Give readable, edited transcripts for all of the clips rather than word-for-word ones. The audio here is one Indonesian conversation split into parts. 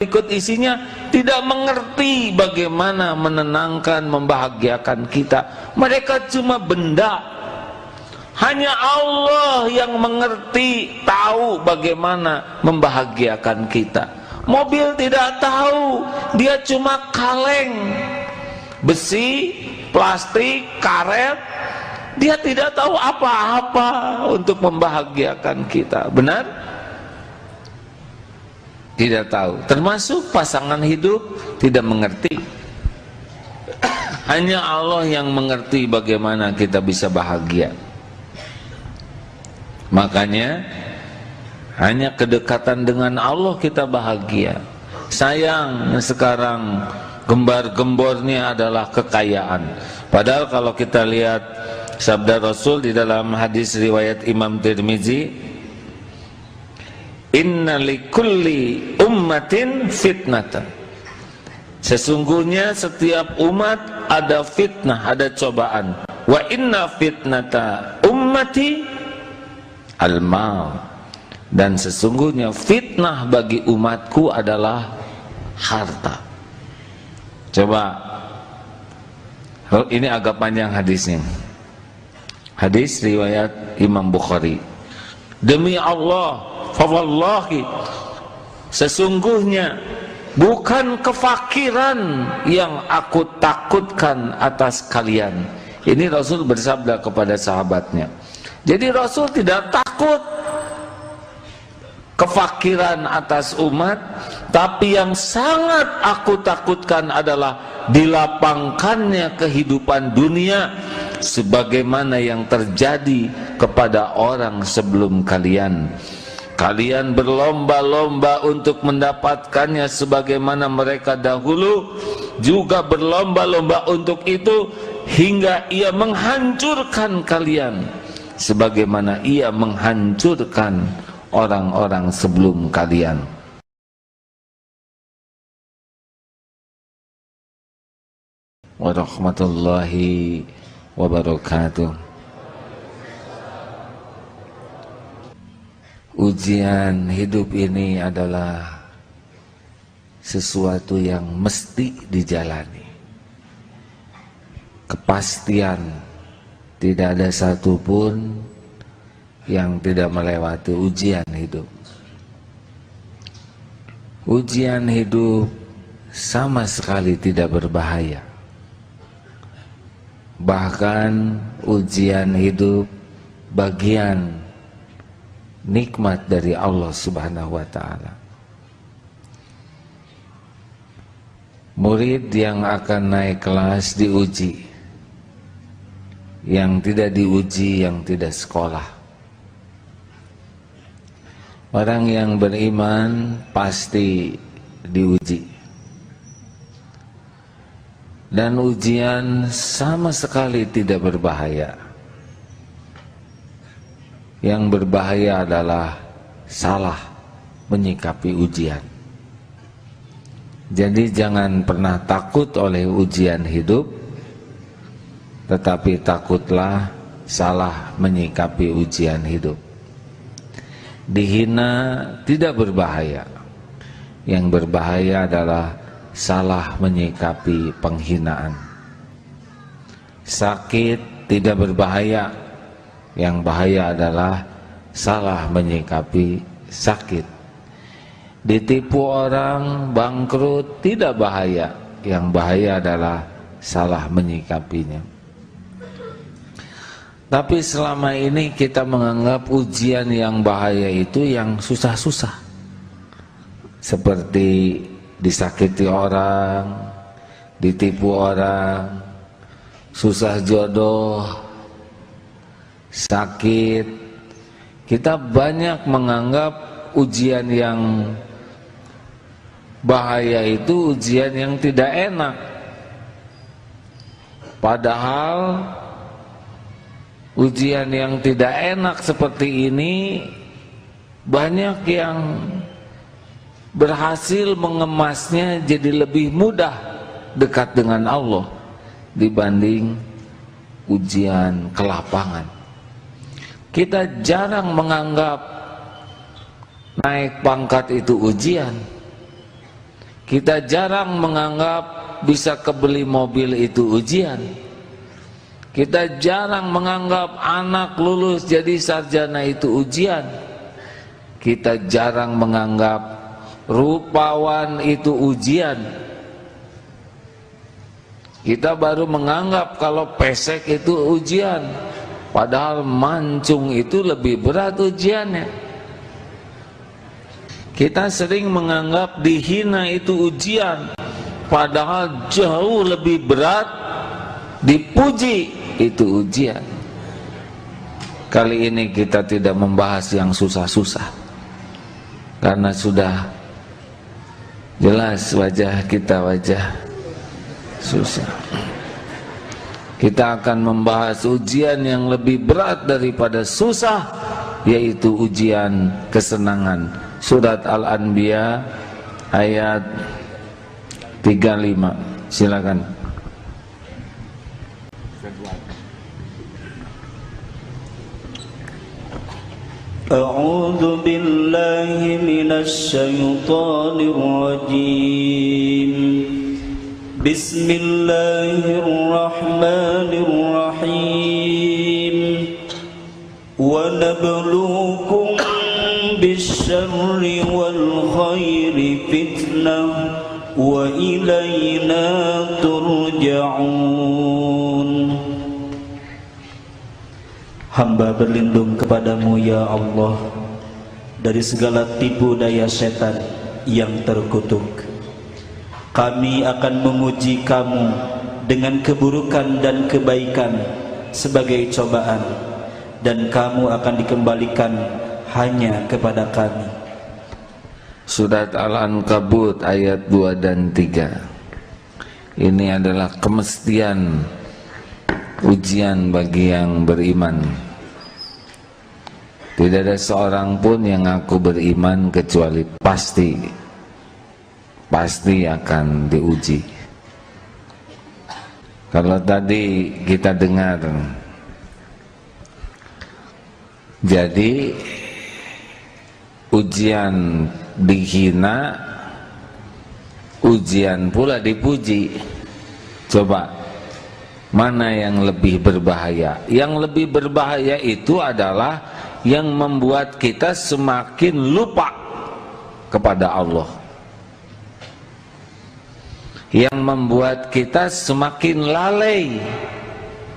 ikut isinya tidak mengerti bagaimana menenangkan, membahagiakan kita. Mereka cuma benda. Hanya Allah yang mengerti, tahu bagaimana membahagiakan kita. Mobil tidak tahu, dia cuma kaleng, besi, plastik, karet. Dia tidak tahu apa-apa untuk membahagiakan kita. Benar? Tidak tahu. Termasuk pasangan hidup tidak mengerti. Hanya Allah yang mengerti bagaimana kita bisa bahagia. Makanya hanya kedekatan dengan Allah kita bahagia. Sayang sekarang gembar-gembornya adalah kekayaan. Padahal kalau kita lihat sabda Rasul di dalam hadis riwayat Imam Tirmizi, inna likulli ummatin fitnatan. Sesungguhnya setiap umat ada fitnah, ada cobaan. Wa inna fitnata ummati al-mal. Dan sesungguhnya fitnah bagi umatku adalah harta. Coba, ini agak panjang hadisnya. Hadis riwayat Imam Bukhari. Demi Allah, fawallahi, sesungguhnya bukan kefakiran yang aku takutkan atas kalian. Ini Rasul bersabda kepada sahabatnya. Jadi Rasul tidak takut kefakiran atas umat, tapi yang sangat aku takutkan adalah dilapangkannya kehidupan dunia sebagaimana yang terjadi kepada orang sebelum kalian. Kalian berlomba-lomba untuk mendapatkannya sebagaimana mereka dahulu juga berlomba-lomba untuk itu, hingga ia menghancurkan kalian sebagaimana ia menghancurkan orang-orang sebelum kalian. Warahmatullahi wabarakatuh. Ujian hidup ini adalah sesuatu yang mesti dijalani. Kepastian, tidak ada satupun yang tidak melewati ujian hidup. Ujian hidup sama sekali tidak berbahaya. Bahkan ujian hidup bagian nikmat dari Allah Subhanahu wa ta'ala. Murid yang akan naik kelas diuji, yang tidak diuji yang tidak sekolah. Orang yang beriman pasti diuji, dan ujian sama sekali tidak berbahaya. Yang berbahaya adalah salah menyikapi ujian. Jadi jangan pernah takut oleh ujian hidup, tetapi takutlah salah menyikapi ujian hidup. Dihina tidak berbahaya. Yang berbahaya adalah salah menyikapi penghinaan. Sakit tidak berbahaya. Yang bahaya adalah salah menyikapi sakit. Ditipu orang, bangkrut tidak bahaya. Yang bahaya adalah salah menyikapinya. Tapi selama ini kita menganggap ujian yang bahaya itu yang susah-susah. Seperti disakiti orang, ditipu orang, susah jodoh, sakit. Kita banyak menganggap ujian yang bahaya itu ujian yang tidak enak. Padahal ujian yang tidak enak seperti ini banyak yang berhasil mengemasnya jadi lebih mudah dekat dengan Allah dibanding ujian kelapangan. Kita jarang menganggap naik pangkat itu ujian. Kita jarang menganggap bisa kebeli mobil itu ujian. Kita jarang menganggap anak lulus jadi sarjana itu ujian. Kita jarang menganggap rupawan itu ujian. Kita baru menganggap kalau pesek itu ujian, padahal mancung itu lebih berat ujiannya. Kita sering menganggap dihina itu ujian, padahal jauh lebih berat dipuji itu ujian. Kali ini kita tidak membahas yang susah-susah, karena sudah jelas wajah kita wajah susah. Kita akan membahas ujian yang lebih berat daripada susah, yaitu ujian kesenangan. Surat Al-Anbiya ayat 35. Silakan. A'udzu billahi minasy syaithanir rajim. Bismillahirrahmanirrahim. Wa nabluukum bisyarri wal khairi fitnah wa ilayna turja'un. Hamba berlindung kepadamu ya Allah dari segala tipu daya setan yang terkutuk. Kami akan memuji kamu dengan keburukan dan kebaikan sebagai cobaan, dan kamu akan dikembalikan hanya kepada kami. Surat Al-Ankabut ayat 2 dan 3. Ini adalah kemestian ujian bagi yang beriman. Tidak ada seorang pun yang ngaku beriman kecuali pasti akan diuji. Kalau tadi kita dengar, jadi ujian dihina, ujian pula dipuji. Coba, mana yang lebih berbahaya? Yang lebih berbahaya itu adalah yang membuat kita semakin lupa kepada Allah, yang membuat kita semakin lalai.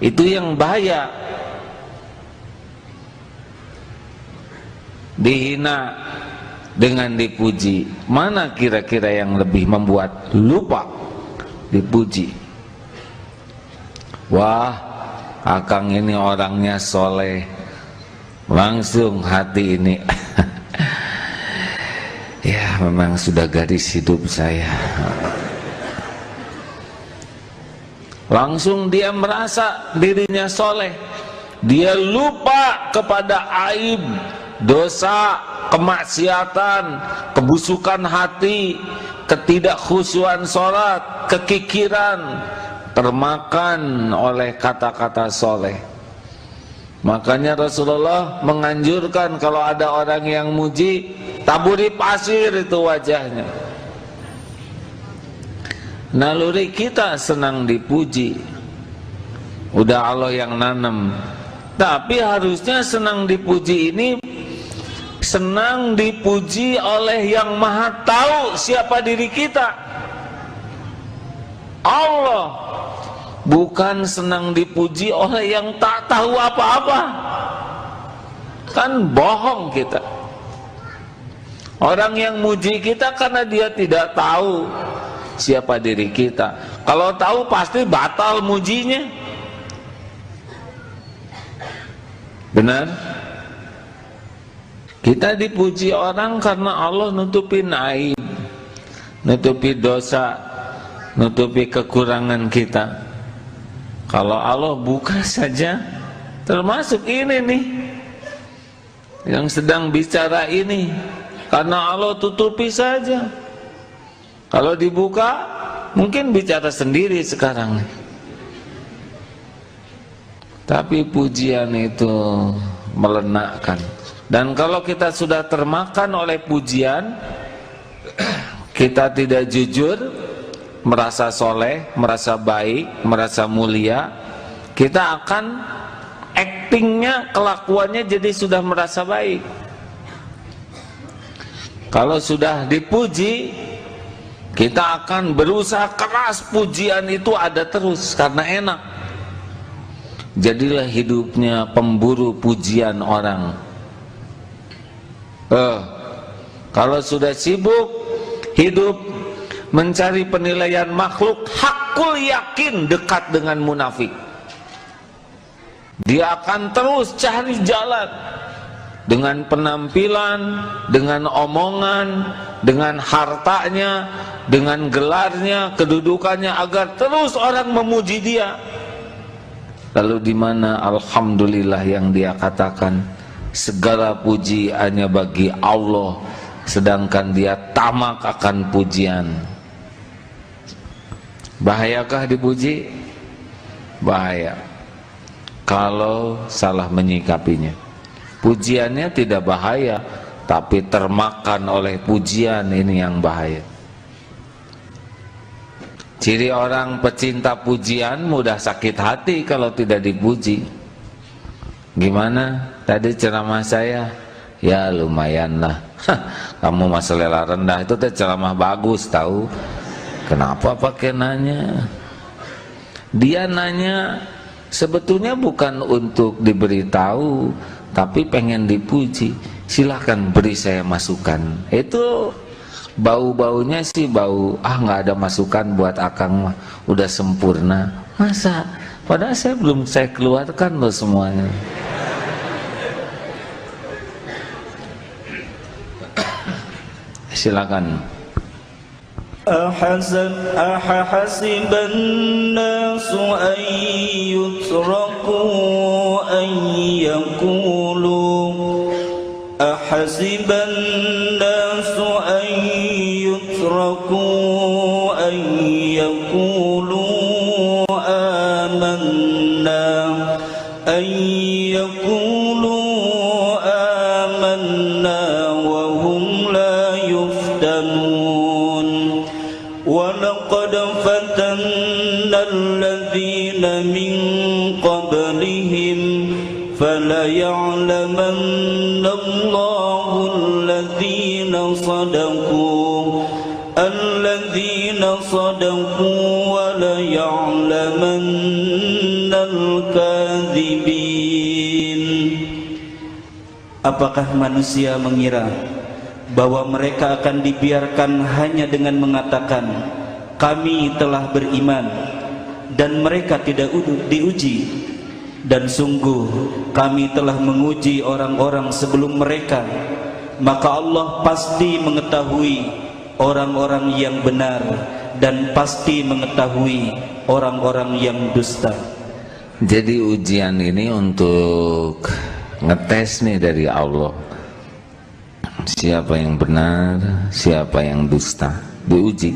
Itu yang bahaya. Dihina dengan dipuji, mana kira-kira yang lebih membuat lupa dipuji? Wah, akang ini orangnya soleh, langsung hati ini ya memang sudah garis hidup saya. Langsung dia merasa dirinya soleh, dia lupa kepada aib, dosa, kemaksiatan, kebusukan hati, ketidakkhusyuan sholat, kekikiran, termakan oleh kata-kata soleh. Makanya Rasulullah menganjurkan kalau ada orang yang muji, taburi pasir itu wajahnya. Naluri kita senang dipuji, udah Allah yang nanam. Tapi harusnya senang dipuji ini senang dipuji oleh yang maha tahu siapa diri kita, Allah. Bukan senang dipuji oleh yang tak tahu apa-apa. Kan bohong kita. Orang yang muji kita karena dia tidak tahu siapa diri kita. Kalau tahu pasti batal mujinya. Benar? Kita dipuji orang karena Allah nutupin aib, nutupi dosa, nutupi kekurangan kita. Kalau Allah buka saja, termasuk ini nih yang sedang bicara ini, karena Allah tutupi saja. Kalau dibuka, mungkin bicara sendiri sekarang. Tapi pujian itu melenakkan. Dan kalau kita sudah termakan oleh pujian, kita tidak jujur, merasa soleh, merasa baik, merasa mulia, kita akan aktingnya, kelakuannya jadi sudah merasa baik. Kalau sudah dipuji, kita akan berusaha keras pujian itu ada terus karena enak. Jadilah hidupnya pemburu pujian orang. Kalau sudah sibuk hidup mencari penilaian makhluk, hakul yakin dekat dengan munafik. Dia akan terus cari jalan dengan penampilan, dengan omongan, dengan hartanya, dengan gelarnya, kedudukannya, agar terus orang memuji dia. Lalu di mana alhamdulillah yang dia katakan? Segala puji hanya bagi Allah, sedangkan dia tamak akan pujian. Bahayakah dipuji? Bahaya kalau salah menyikapinya. Pujiannya tidak bahaya, tapi termakan oleh pujian, ini yang bahaya. Ciri orang pecinta pujian mudah sakit hati kalau tidak dipuji. Gimana tadi ceramah saya? Ya lumayan lah. Kamu mah selera rendah, itu teh ceramah bagus tahu. Kenapa pakai nanya? Dia nanya sebetulnya bukan untuk diberitahu, tapi pengen dipuji. Silahkan beri saya masukan. Itu bau-baunya sih bau, nggak ada masukan buat akang mah, udah sempurna. Masa? Padahal saya keluarkan loh semuanya. Silakan. Ahasiban nasu an yutraku an yaqulu ahasiban nasu an yutraku an yaqulu amanna an yaqulu amanna wa hum la yuftanun wa laqad fatanna alladhina min qablihim fala ya'lamanna Allahu alladhina sadaqu wa la ya'lamanna al-kadhibin. Apakah manusia mengira bahwa mereka akan dibiarkan hanya dengan mengatakan kami telah beriman dan mereka tidak diuji? Dan sungguh kami telah menguji orang-orang sebelum mereka, maka Allah pasti mengetahui orang-orang yang benar dan pasti mengetahui orang-orang yang dusta. Jadi ujian ini untuk ngetes nih dari Allah, siapa yang benar, siapa yang dusta, diuji.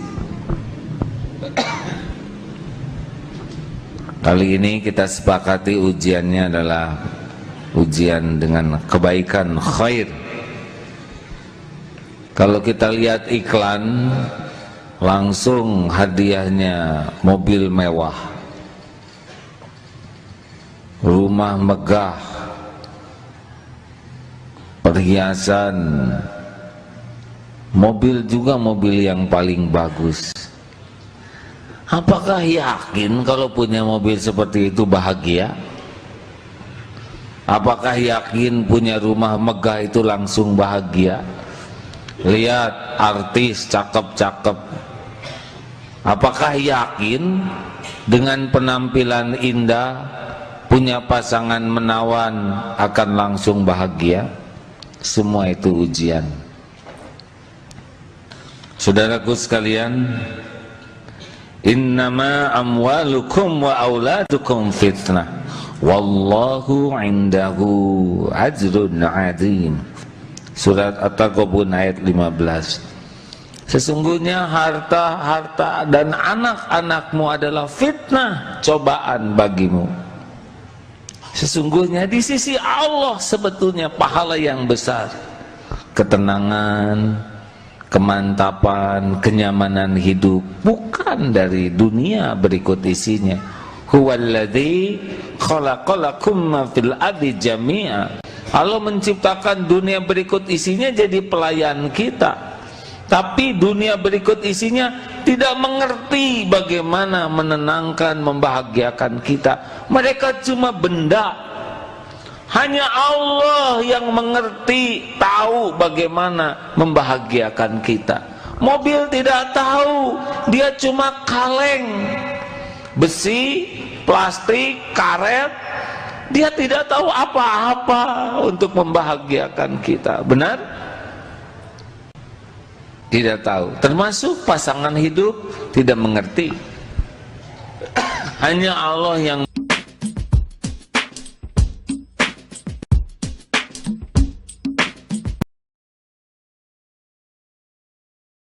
Kali ini kita sepakati ujiannya adalah ujian dengan kebaikan, khair. Kalau kita lihat iklan, langsung hadiahnya mobil mewah, rumah megah, perhiasan, mobil juga mobil yang paling bagus. Apakah yakin kalau punya mobil seperti itu bahagia? Apakah yakin punya rumah megah itu langsung bahagia? Lihat artis cakep-cakep. Apakah yakin dengan penampilan indah, punya pasangan menawan akan langsung bahagia? Semua itu ujian. Saudaraku sekalian, innama amwalukum wa auladukum fitnah wallahu indahu ajrun azim. Surat At-Taghabun ayat 15. Sesungguhnya harta dan anak-anakmu adalah fitnah, cobaan bagimu. Sesungguhnya di sisi Allah sebetulnya pahala yang besar, ketenangan, kemantapan, kenyamanan hidup bukan dari dunia berikut isinya. Huwallazi khalaqalakum ma fil ardi jami'a. Allah menciptakan dunia berikut isinya jadi pelayan kita. Tapi dunia berikut isinya tidak mengerti bagaimana menenangkan, membahagiakan kita. Mereka cuma benda. Hanya Allah yang mengerti, tahu bagaimana membahagiakan kita. Mobil tidak tahu, dia cuma kaleng, besi, plastik, karet. Dia tidak tahu apa-apa untuk membahagiakan kita. Benar? Tidak tahu. Termasuk pasangan hidup tidak mengerti. Hanya Allah yang